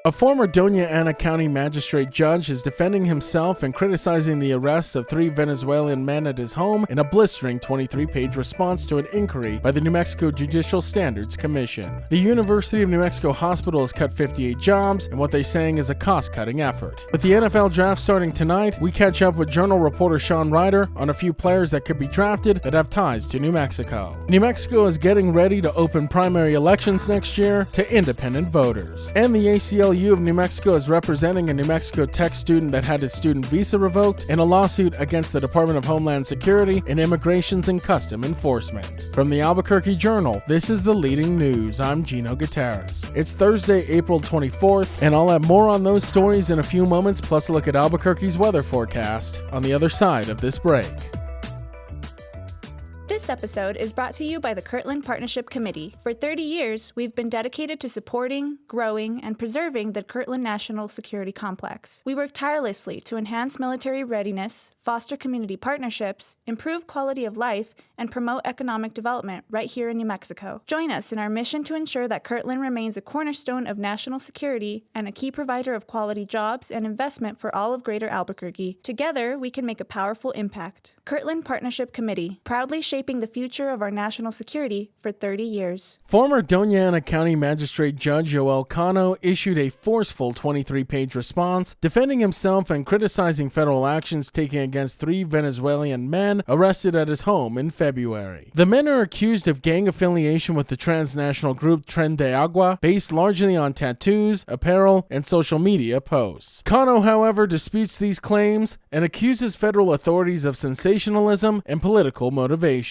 A former Doña County magistrate judge is defending himself and criticizing the arrests of 3 Venezuelan men at his home in a blistering 23-page response to an inquiry by the New Mexico Judicial Standards Commission. The University of New Mexico Hospital has cut 58 jobs in what they're saying is a cost-cutting effort. With the NFL draft starting tonight, we catch up with Journal reporter Sean Ryder on a few players that could be drafted that have ties to New Mexico. New Mexico is getting ready to open primary elections next year to independent voters. And the ACLU of New Mexico is representing a New Mexico Tech student that had his student visa revoked in a lawsuit against the Department of Homeland Security and Immigrations and Custom Enforcement. From the Albuquerque Journal, this is the leading news. I'm Gino Gutierrez. It's Thursday, April 24th, and I'll have more on those stories in a few moments, plus a look at Albuquerque's weather forecast on the other side of this break. This episode is brought to you by the Kirtland Partnership Committee. For 30 years, we've been dedicated to supporting, growing, and preserving the Kirtland National Security Complex. We work tirelessly to enhance military readiness, foster community partnerships, improve quality of life, and promote economic development right here in New Mexico. Join us in our mission to ensure that Kirtland remains a cornerstone of national security and a key provider of quality jobs and investment for all of Greater Albuquerque. Together, we can make a powerful impact. Kirtland Partnership Committee, proudly shaping the future of our national security for 30 years. Former Doña County Magistrate Judge Joel Cano issued a forceful 23-page response defending himself and criticizing federal actions taken against 3 Venezuelan men arrested at his home in February. The men are accused of gang affiliation with the transnational group Tren de Agua, based largely on tattoos, apparel, and social media posts. Cano, however, disputes these claims and accuses federal authorities of sensationalism and political motivation.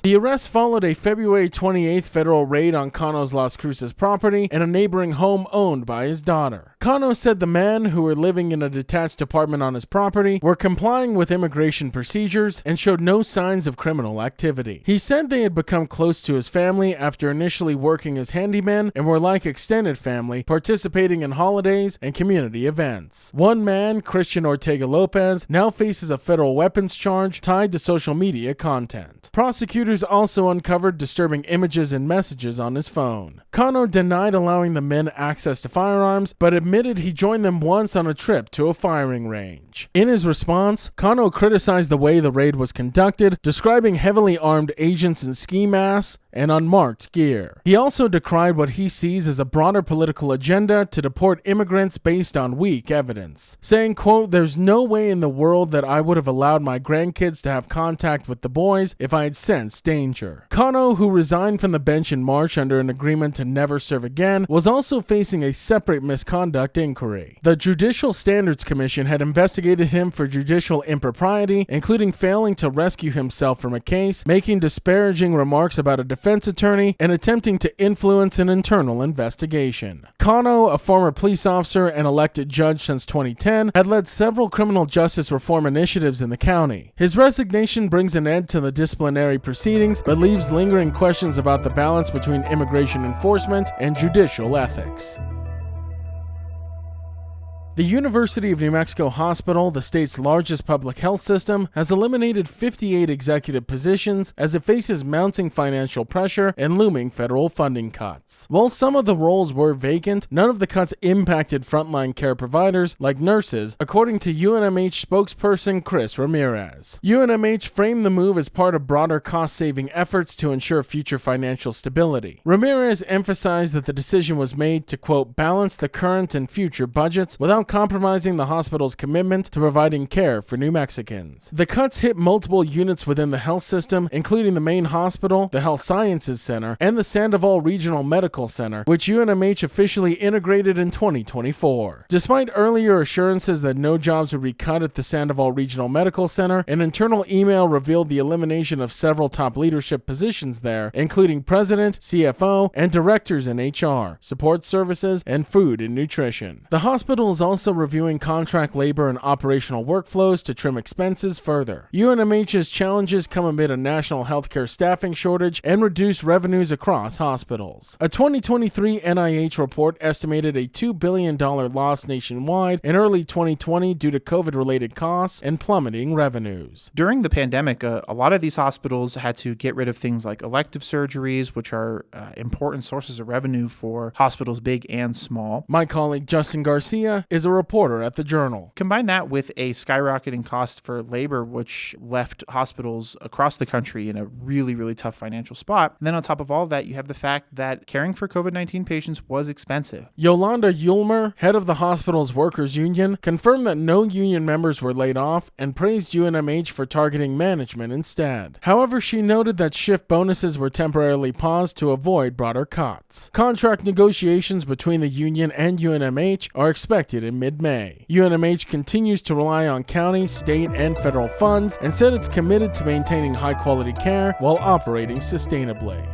The arrest followed a February 28th federal raid on Cano's Las Cruces property and a neighboring home owned by his daughter. Cano said the men, who were living in a detached apartment on his property, were complying with immigration procedures and showed no signs of criminal activity. He said they had become close to his family after initially working as handymen and were like extended family, participating in holidays and community events. One man, Christian Ortega Lopez, now faces a federal weapons charge tied to social media content. Prosecutors also uncovered disturbing images and messages on his phone. Cano denied allowing the men access to firearms, but admitted he joined them once on a trip to a firing range. In his response, Cano criticized the way the raid was conducted, describing heavily armed agents in ski masks and unmarked gear. He also decried what he sees as a broader political agenda to deport immigrants based on weak evidence, saying, quote, "There's no way in the world that I would have allowed my grandkids to have contact with the boys if I had sensed danger." Cano, who resigned from the bench in March under an agreement to never serve again, was also facing a separate misconduct inquiry. The Judicial Standards Commission had investigated him for judicial impropriety, including failing to rescue himself from a case, making disparaging remarks about a defense attorney, and attempting to influence an internal investigation. Cano, a former police officer and elected judge since 2010, had led several criminal justice reform initiatives in the county. His resignation brings an end to the disciplinary proceedings, but leaves lingering questions about the balance between immigration enforcement and judicial ethics. The University of New Mexico Hospital, the state's largest public health system, has eliminated 58 executive positions as it faces mounting financial pressure and looming federal funding cuts. While some of the roles were vacant, none of the cuts impacted frontline care providers like nurses, according to UNMH spokesperson Chris Ramirez. UNMH framed the move as part of broader cost-saving efforts to ensure future financial stability. Ramirez emphasized that the decision was made to, quote, "balance the current and future budgets without compromising the hospital's commitment to providing care for New Mexicans." The cuts hit multiple units within the health system, including the main hospital, the Health Sciences Center, and the Sandoval Regional Medical Center, which UNMH officially integrated in 2024. Despite earlier assurances that no jobs would be cut at the Sandoval Regional Medical Center, an internal email revealed the elimination of several top leadership positions there, including president, CFO, and directors in HR, support services, and food and nutrition. The hospital is also also reviewing contract labor and operational workflows to trim expenses further. UNMH's challenges come amid a national healthcare staffing shortage and reduced revenues across hospitals. A 2023 NIH report estimated a $2 billion loss nationwide in early 2020 due to COVID-related costs and plummeting revenues. During the pandemic, a lot of these hospitals had to get rid of things like elective surgeries, which are important sources of revenue for hospitals big and small. My colleague Justin Garcia is a reporter at the Journal. Combine that with a skyrocketing cost for labor, which left hospitals across the country in a really, really tough financial spot. And then on top of all that, you have the fact that caring for COVID-19 patients was expensive. Yolanda Yulmer, head of the hospital's workers union, confirmed that no union members were laid off and praised UNMH for targeting management instead. However, she noted that shift bonuses were temporarily paused to avoid broader cuts. Contract negotiations between the union and UNMH are expected in mid-May. UNMH continues to rely on county, state, and federal funds and said it's committed to maintaining high-quality care while operating sustainably.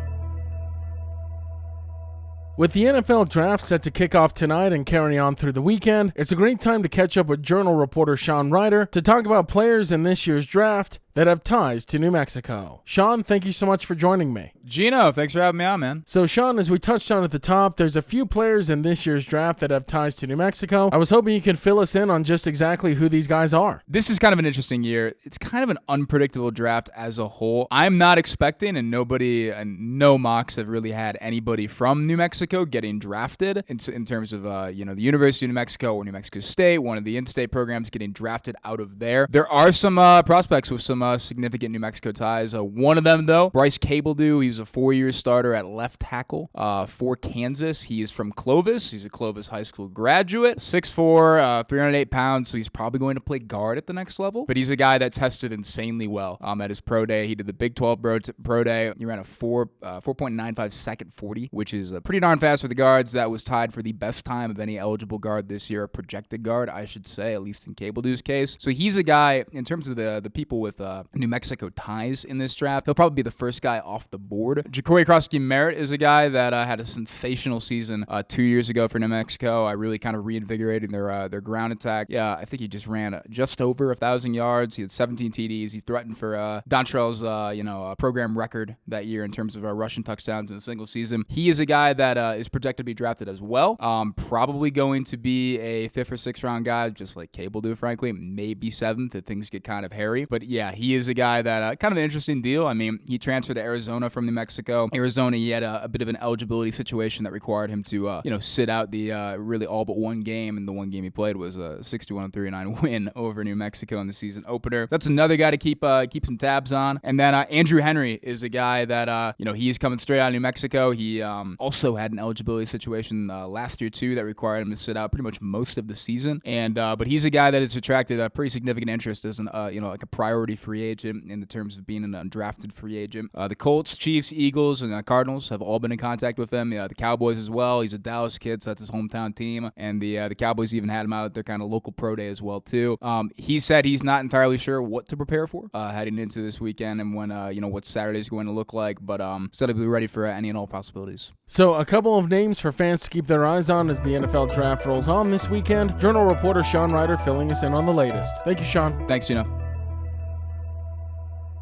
With the NFL draft set to kick off tonight and carry on through the weekend, it's a great time to catch up with Journal reporter Sean Ryder to talk about players in this year's draft that have ties to New Mexico. Sean, thank you so much for joining me. Gino, thanks for having me on, man. So, Sean, as we touched on at the top, there's a few players in this year's draft that have ties to New Mexico. I was hoping you could fill us in on just exactly who these guys are. This is kind of an interesting year. It's kind of an unpredictable draft as a whole. I'm not expecting, and no mocks have really had anybody from New Mexico getting drafted in terms of, the University of New Mexico or New Mexico State, one of the in-state programs getting drafted out of there. There are some prospects with some significant New Mexico ties. One of them, though, Bryce Cabledew. He was a 4-year starter at left tackle for Kansas. He is from Clovis. He's a Clovis High School graduate. 6'4", 308 pounds, so he's probably going to play guard at the next level. But he's a guy that tested insanely well at his pro day. He did the Big 12 pro day. He ran a 4.95 second 40, which is pretty darn fast for the guards. That was tied for the best time of any eligible guard this year, a projected guard, I should say, at least in Cabledew's case. So he's a guy, in terms of the people with New Mexico ties in this draft, he'll probably be the first guy off the board. Ja'Cory Krosky-Merritt is a guy that had a sensational season 2 years ago for New Mexico. I really kind of reinvigorated their ground attack. Yeah, I think he just ran just over 1,000 yards. He had 17 TDs. He threatened for Dontrell's program record that year in terms of rushing touchdowns in a single season. He is a guy that is projected to be drafted as well. Probably going to be a 5th or 6th round guy, just like Cabledew, frankly. Maybe 7th if things get kind of hairy. But yeah, he is a guy that kind of an interesting deal. I mean, he transferred to Arizona from New Mexico. Arizona, he had a bit of an eligibility situation that required him to sit out the really all but one game, and the one game he played was a 61-39 win over New Mexico in the season opener. That's another guy to keep some tabs on. And then Andrew Henry is a guy that he's coming straight out of New Mexico. He also had an eligibility situation last year too that required him to sit out pretty much most of the season. And but he's a guy that has attracted a pretty significant interest as an like a priority free agent in the terms of being an undrafted free agent. The Colts, Chiefs, Eagles, and Cardinals have all been in contact with him. The Cowboys as well. He's a Dallas kid, so that's his hometown team. And the Cowboys even had him out at their kind of local pro day as well too. He said he's not entirely sure what to prepare for heading into this weekend and when what Saturday is going to look like. But said he'll be ready for any and all possibilities. So a couple of names for fans to keep their eyes on as the NFL draft rolls on this weekend. Journal reporter Sean Ryder filling us in on the latest. Thank you, Sean. Thanks, Gino.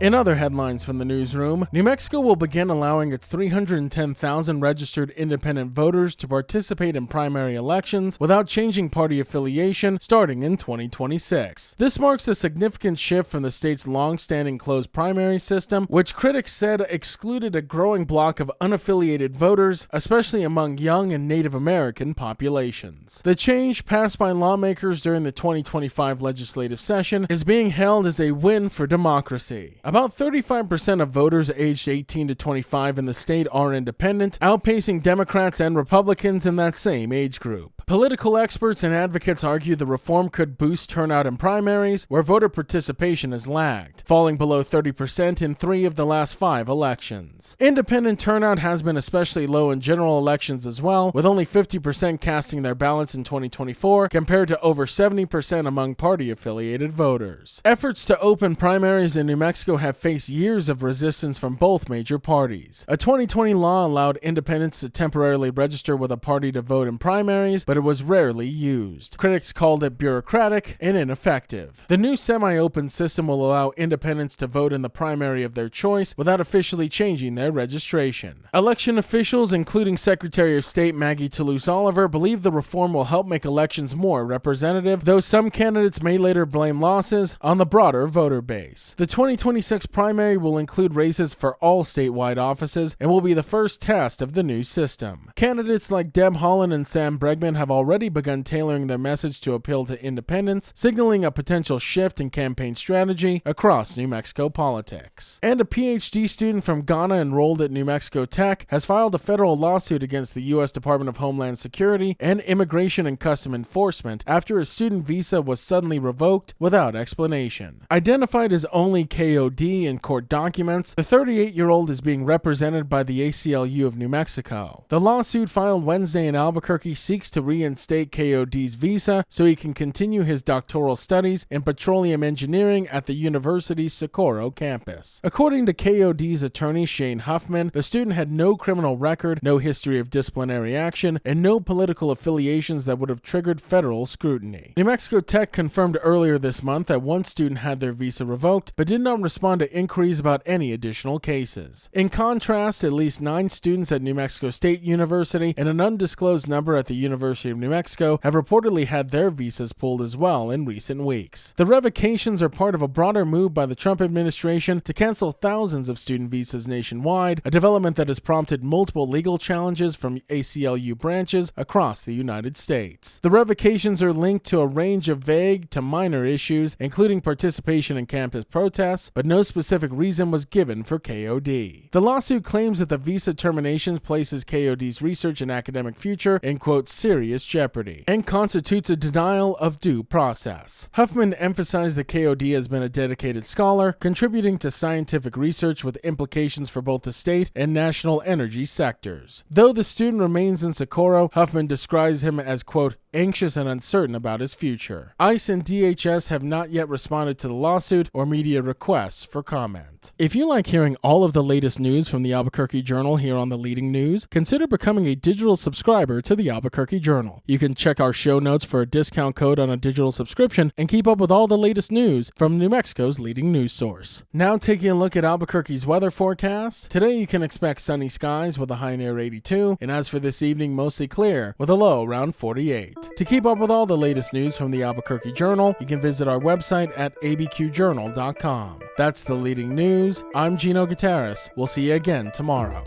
In other headlines from the newsroom, New Mexico will begin allowing its 310,000 registered independent voters to participate in primary elections without changing party affiliation starting in 2026. This marks a significant shift from the state's long-standing closed primary system, which critics said excluded a growing block of unaffiliated voters, especially among young and Native American populations. The change, passed by lawmakers during the 2025 legislative session, is being hailed as a win for democracy. About 35% of voters aged 18 to 25 in the state are independent, outpacing Democrats and Republicans in that same age group. Political experts and advocates argue the reform could boost turnout in primaries, where voter participation has lagged, falling below 30% in 3 of the last 5 elections. Independent turnout has been especially low in general elections as well, with only 50% casting their ballots in 2024, compared to over 70% among party-affiliated voters. Efforts to open primaries in New Mexico have faced years of resistance from both major parties. A 2020 law allowed independents to temporarily register with a party to vote in primaries, but but it was rarely used. Critics called it bureaucratic and ineffective. The new semi-open system will allow independents to vote in the primary of their choice without officially changing their registration. Election officials, including Secretary of State Maggie Toulouse-Oliver, believe the reform will help make elections more representative, though some candidates may later blame losses on the broader voter base. The 2026 primary will include races for all statewide offices and will be the first test of the new system. Candidates like Deb Haaland and Sam Bregman have already begun tailoring their message to appeal to independents, signaling a potential shift in campaign strategy across New Mexico politics. And a PhD student from Ghana enrolled at New Mexico Tech has filed a federal lawsuit against the U.S. Department of Homeland Security and Immigration and Customs Enforcement after his student visa was suddenly revoked without explanation. Identified as only KOD in court documents, the 38-year-old is being represented by the ACLU of New Mexico. The lawsuit filed Wednesday in Albuquerque seeks to reinstate KOD's visa so he can continue his doctoral studies in petroleum engineering at the university's Socorro campus. According to KOD's attorney Shane Huffman, the student had no criminal record, no history of disciplinary action, and no political affiliations that would have triggered federal scrutiny. New Mexico Tech confirmed earlier this month that one student had their visa revoked, but did not respond to inquiries about any additional cases. In contrast, at least 9 students at New Mexico State University and an undisclosed number at the University of New Mexico have reportedly had their visas pulled as well in recent weeks. The revocations are part of a broader move by the Trump administration to cancel thousands of student visas nationwide, a development that has prompted multiple legal challenges from ACLU branches across the United States. The revocations are linked to a range of vague to minor issues, including participation in campus protests, but no specific reason was given for KOD. The lawsuit claims that the visa terminations places KOD's research and academic future in, quote, serious jeopardy, and constitutes a denial of due process. Huffman emphasized that KOD has been a dedicated scholar, contributing to scientific research with implications for both the state and national energy sectors. Though the student remains in Socorro, Huffman describes him as, quote, anxious and uncertain about his future. ICE and DHS have not yet responded to the lawsuit or media requests for comment. If you like hearing all of the latest news from the Albuquerque Journal here on the Leading News, consider becoming a digital subscriber to the Albuquerque Journal. You can check our show notes for a discount code on a digital subscription and keep up with all the latest news from New Mexico's leading news source. Now taking a look at Albuquerque's weather forecast. Today you can expect sunny skies with a high near 82, and as for this evening, mostly clear with a low around 48. To keep up with all the latest news from the Albuquerque Journal, you can visit our website at abqjournal.com. That's the Leading News. I'm Gino Gutierrez. We'll see you again tomorrow.